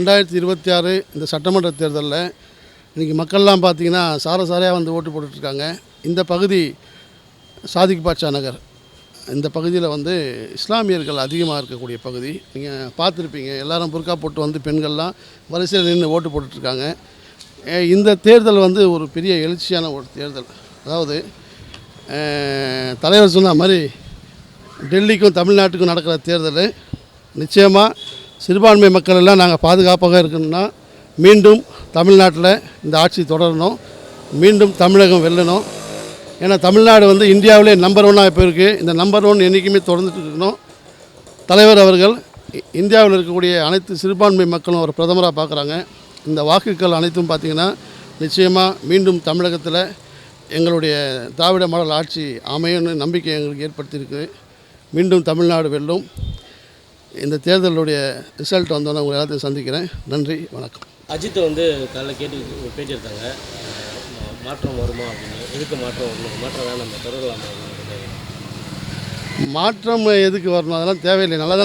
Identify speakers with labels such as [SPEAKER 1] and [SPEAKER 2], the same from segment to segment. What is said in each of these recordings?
[SPEAKER 1] 2026 இந்த சட்டமன்ற தேர்தலில் இன்றைக்கி மக்கள்லாம் பார்த்திங்கன்னா சாரையாக வந்து ஓட்டு போட்டுட்ருக்காங்க. இந்த பகுதி சாதிக் பாட்சா நகர், இந்த பகுதியில் வந்து இஸ்லாமியர்கள் அதிகமாக இருக்கக்கூடிய பகுதி. நீங்கள் பார்த்துருப்பீங்க, எல்லாரும் புர்கா போட்டு வந்து பெண்கள்லாம் வரிசையில் நின்று ஓட்டு போட்டுட்ருக்காங்க. இந்த தேர்தல் வந்து ஒரு பெரிய எழுச்சியான ஒரு தேர்தல். அதாவது தலைவர் சொன்ன மாதிரி டெல்லிக்கும் தமிழ்நாட்டுக்கும் நடக்கிற தேர்தல் நிச்சயமாக சிறுபான்மை மக்கள் எல்லாம் நாங்கள் பாதுகாப்பாக இருக்கணும்னா மீண்டும் தமிழ்நாட்டில் இந்த ஆட்சி தொடரணும், மீண்டும் தமிழகம் வெல்லணும். ஏன்னா தமிழ்நாடு வந்து இந்தியாவிலே நம்பர் 1 இப்போ இருக்குது. இந்த நம்பர் 1 என்றைக்குமே தொடர்ந்துட்டு இருக்கணும். தலைவர் அவர்கள் இந்தியாவில் இருக்கக்கூடிய அனைத்து சிறுபான்மை மக்களும் ஒரு பிரதமராக பார்க்குறாங்க. இந்த வாக்குகள் அனைத்தும் பார்த்திங்கன்னா நிச்சயமாக மீண்டும் தமிழகத்தில் எங்களுடைய திராவிட மாடல் ஆட்சி அமையும்னு நம்பிக்கை எங்களுக்கு ஏற்படுத்தியிருக்கு. மீண்டும் தமிழ்நாடு வெல்லும். இந்த தேர்தலுடைய ரிசல்ட் வந்தோன்னே உங்களை எல்லாத்தையும் சந்திக்கிறேன். நன்றி, வணக்கம்.
[SPEAKER 2] அஜித்தை வந்து காலைல பேட்டி எடுத்தாங்க, மாற்றம் வருமா அப்படின்னு. எதுக்கு மாற்றம் வரணும், மாற்றம் வேணாம், நம்ம தொடரலாமா?
[SPEAKER 1] மாற்றம் எதுக்கு வரணும், அதெல்லாம் தேவையில்லை. நல்லா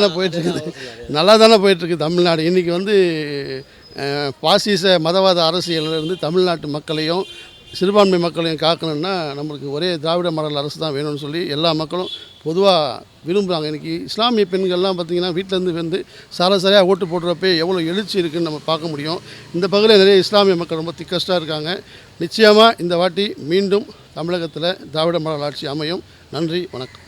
[SPEAKER 1] தானே போயிட்டுருக்கு தமிழ்நாடு. இன்றைக்கி வந்து பாசிச மதவாத அரசியலிருந்து தமிழ்நாட்டு மக்களையும் சிறுபான்மை மக்களையும் காக்கணும்னா நம்மளுக்கு ஒரே திராவிட மாடல் அரசு தான் வேணும்னு சொல்லி எல்லா மக்களும் பொதுவாக விரும்புகிறாங்க. இன்றைக்கி இஸ்லாமிய பெண்கள்லாம் பார்த்திங்கன்னா வீட்டிலேருந்து வந்து சாரையாக ஓட்டு போடுறப்ப எவ்வளோ எழுச்சி இருக்குதுன்னு நம்ம பார்க்க முடியும். இந்த பகுதியில் நிறைய இஸ்லாமிய மக்கள் ரொம்ப திக்கஸ்டாக இருக்காங்க. நிச்சயமாக இந்த வாட்டி மீண்டும் தமிழகத்தில் திராவிட மாடல் ஆட்சி அமையும். நன்றி, வணக்கம்.